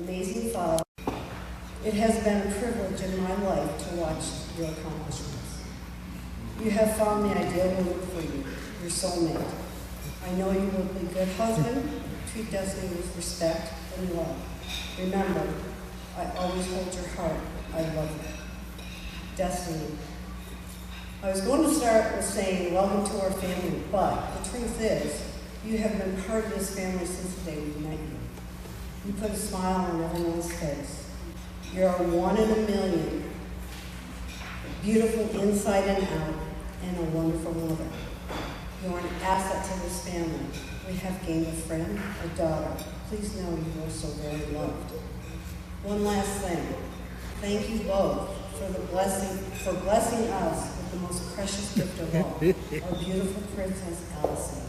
amazing father. It has been a privilege in my life to watch your accomplishments. You have found the ideal woman for you, your soulmate. I know you will be a good husband. Treat Destiny with respect and love. Remember, I always hold your heart. I love you. Destiny. I was going to start with saying welcome to our family, but the truth is, you have been part of this family since the day we met you. You put a smile on everyone's face. You're a 1 in a million, beautiful inside and out, and a wonderful mother. You're an asset to this family. We have gained a friend, a daughter. Please know you are so very loved. One last thing. Thank you both for blessing us with the most precious gift of all, our beautiful Princess Allison,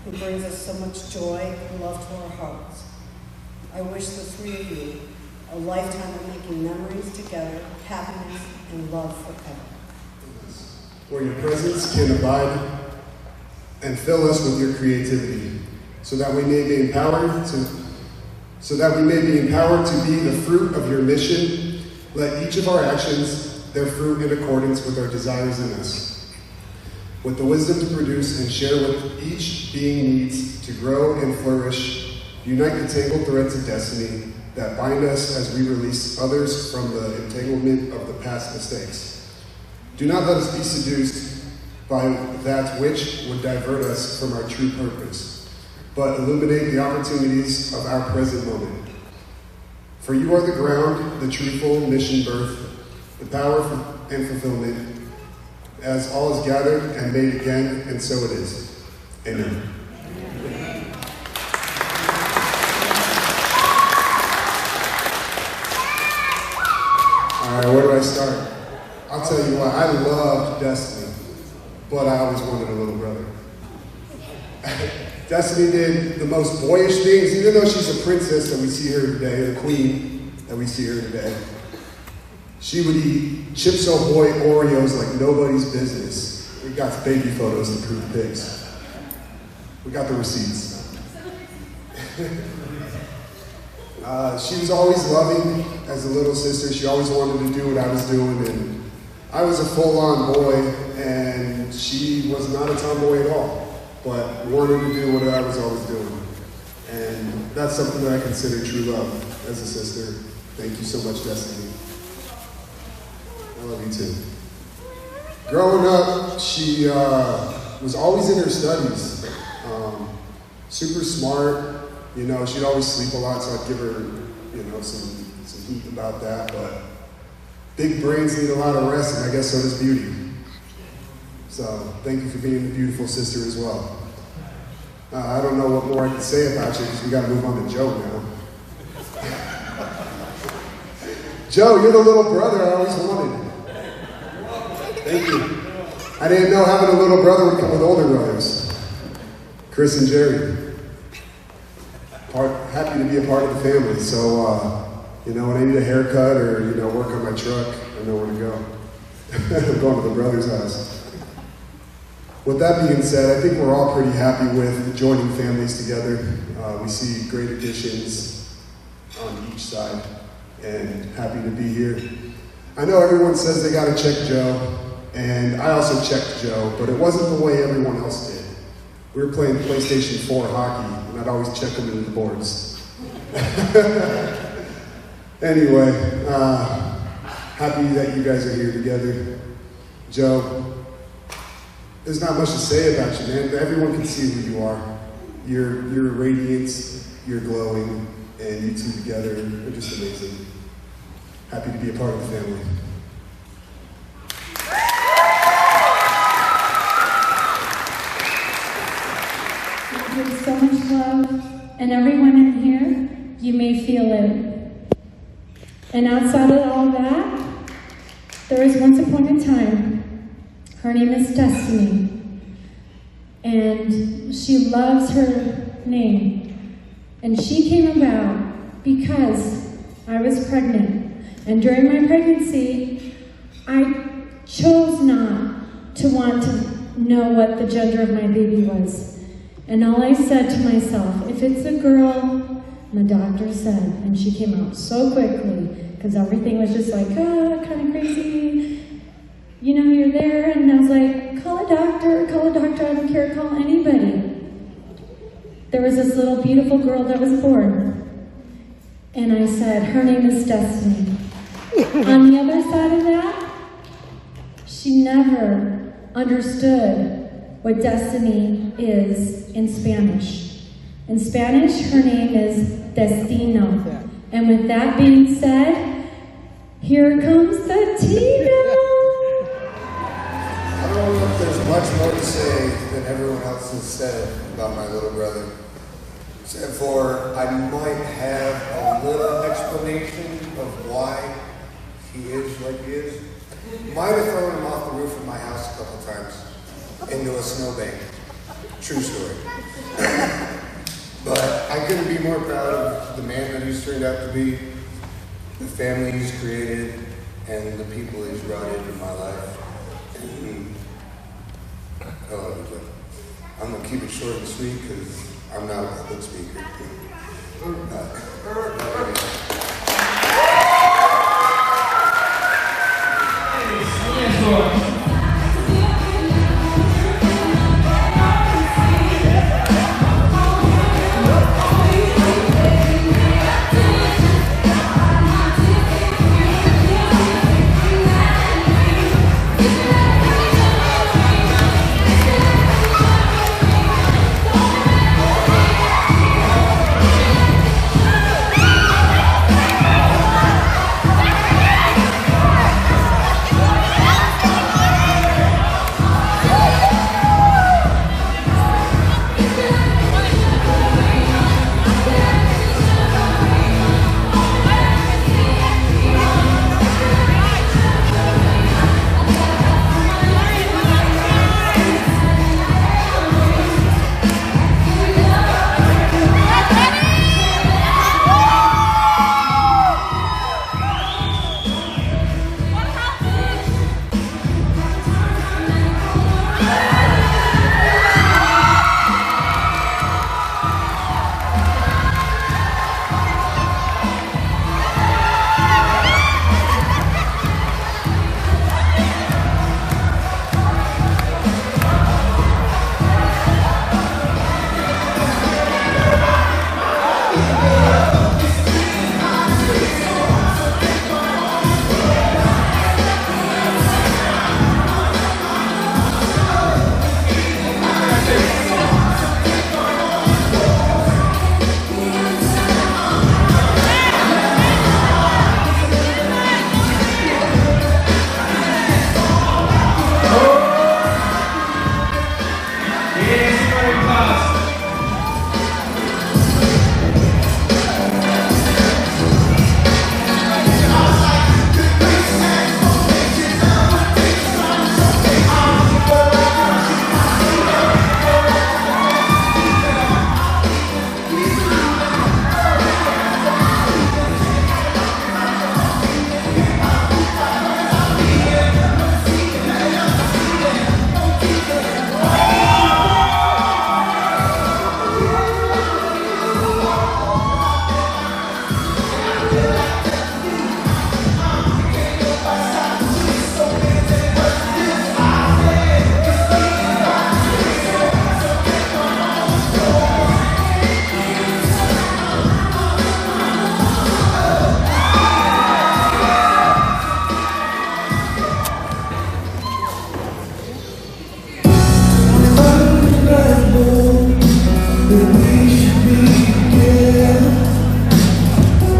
who brings us so much joy and love to our hearts. I wish the three of you a lifetime of making memories together, happiness and love forever. Where your presence can abide and fill us with your creativity, so that we may be empowered to be the fruit of your mission. Let each of our actions bear fruit in accordance with our desires in us, with the wisdom to produce and share what each being needs to grow and flourish. Unite the tangled threads of destiny that bind us as we release others from the entanglement of the past mistakes. Do not let us be seduced by that which would divert us from our true purpose, but illuminate the opportunities of our present moment. For you are the ground, the truthful mission birth, the power and fulfillment, as all is gathered and made again, and so it is. Amen. All right, where do I start? I'll tell you what, I loved Destiny, but I always wanted a little brother. Destiny did the most boyish things, even though she's a princess that we see here today, a queen that we see here today. She would eat Chips Ahoy Oreos like nobody's business. We got baby photos to prove pigs. We got the receipts. She was always loving as a little sister. She always wanted to do what I was doing, and I was a full-on boy, and she was not a tomboy at all, but wanted to do what I was always doing. And that's something that I consider true love as a sister. Thank you so much, Destiny. I love you too. Growing up, she was always in her studies. Super smart. You know, she'd always sleep a lot, so I'd give her, some heat about that. But big brains need a lot of rest, and I guess so does beauty. So thank you for being a beautiful sister as well. I don't know what more I can say about you, because we got to move on to Joe now. Joe, you're the little brother I always wanted. Thank you. I didn't know having a little brother would come with older brothers. Chris and Jerry. Happy to be a part of the family. So, when I need a haircut or, work on my truck, I know where to go. I'm going to the brother's house. With that being said, I think we're all pretty happy with joining families together. We see great additions on each side, and happy to be here. I know everyone says they got to check Joe, and I also checked Joe, but it wasn't the way everyone else did. We were playing PlayStation 4 hockey, and I'd always check them into the boards. Anyway, happy that you guys are here together. Joe, there's not much to say about you, man. Everyone can see who you are. You're radiant, you're glowing, and you two together are just amazing. Happy to be a part of the family. With so much love, and everyone in here, you may feel it. And outside of all that, there was once upon a time. Her name is Destiny, and she loves her name. And she came about because I was pregnant, and during my pregnancy, I chose not to want to know what the gender of my baby was. And all I said to myself, if it's a girl, And the doctor said, and she came out so quickly, because everything was just like, kind of crazy. You know, you're there, and I was like, call a doctor, I don't care, call anybody. There was this little beautiful girl that was born. And I said, her name is Destiny. On the other side of that, she never understood what destiny is in Spanish. In Spanish, her name is Destino. And with that being said, here comes the Tino. I don't know if there's much more to say than everyone else has said about my little brother. Except for I might have a little explanation of why he is like he is. Might have thrown him off the roof of my house a couple times into a snowbank. True story. But I couldn't be more proud of the man that he's turned out to be, the family he's created, and the people he's brought into my life. And I love you, Jeff. I'm going to keep it short and sweet because I'm not a public speaker.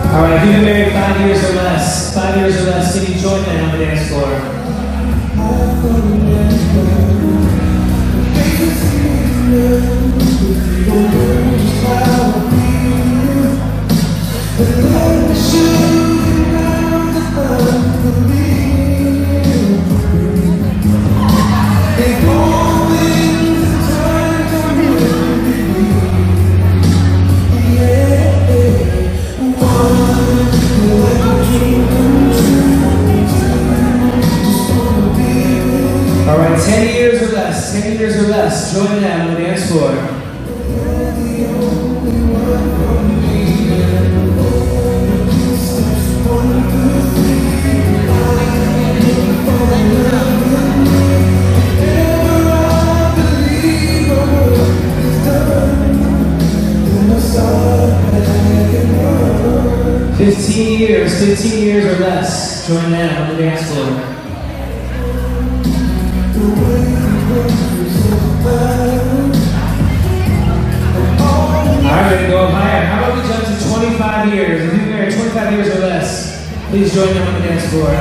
All right, if you've been married 5 years or less, can you join me on the dance floor? All right, 10 years or less, join them on the dance floor. years, 15 years or less, join now on the dance floor. Alright, we're gonna go up higher. How about we jump to 25 years? If you've been married 25 years or less, please join them on the dance floor.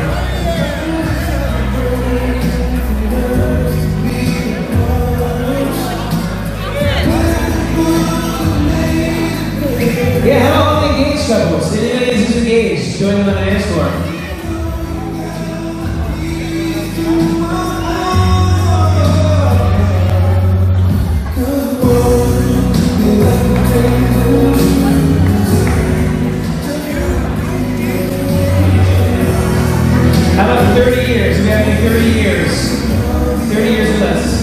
Yeah, how about all the engaged couples? Anybody who's engaged, join them on the dance floor. How about 30 years? We have any 30 years? 30 years or less.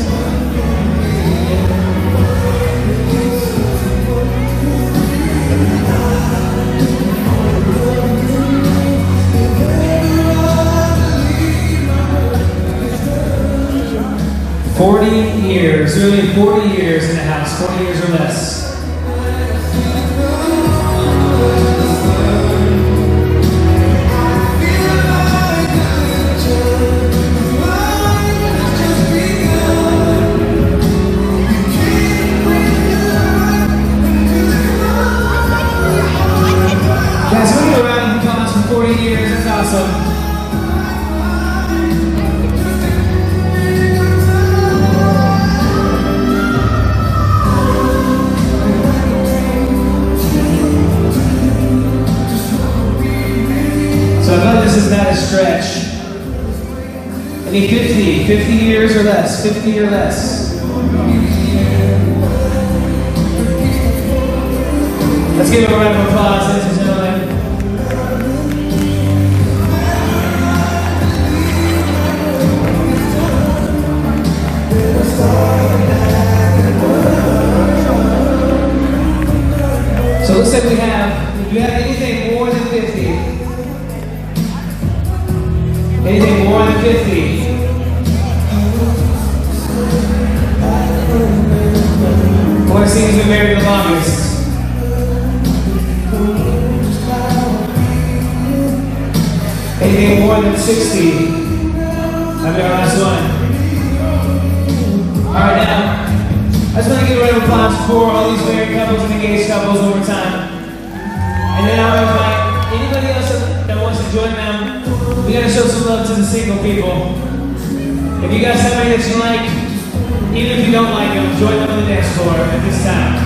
40 years, really 40 years in the house, 40 years or less. Guys, we're going to go around and applause for 40 years, that's awesome. This is not a stretch. Any 50 years or less, 50 or less. Let's give a round of applause, ladies and gentlemen. So it looks like do you have anything more than 50? Anything more than 50? Who I see who's been married the longest? Anything more than 60? That'll be our last one. Alright, now, I just want to give a round of applause for all these married couples and engaged couples over time. And then I'll invite anybody else that wants to join them. We gotta show some love to the single people. If you guys have any that you like, even if you don't like them, join them on the dance floor at this time.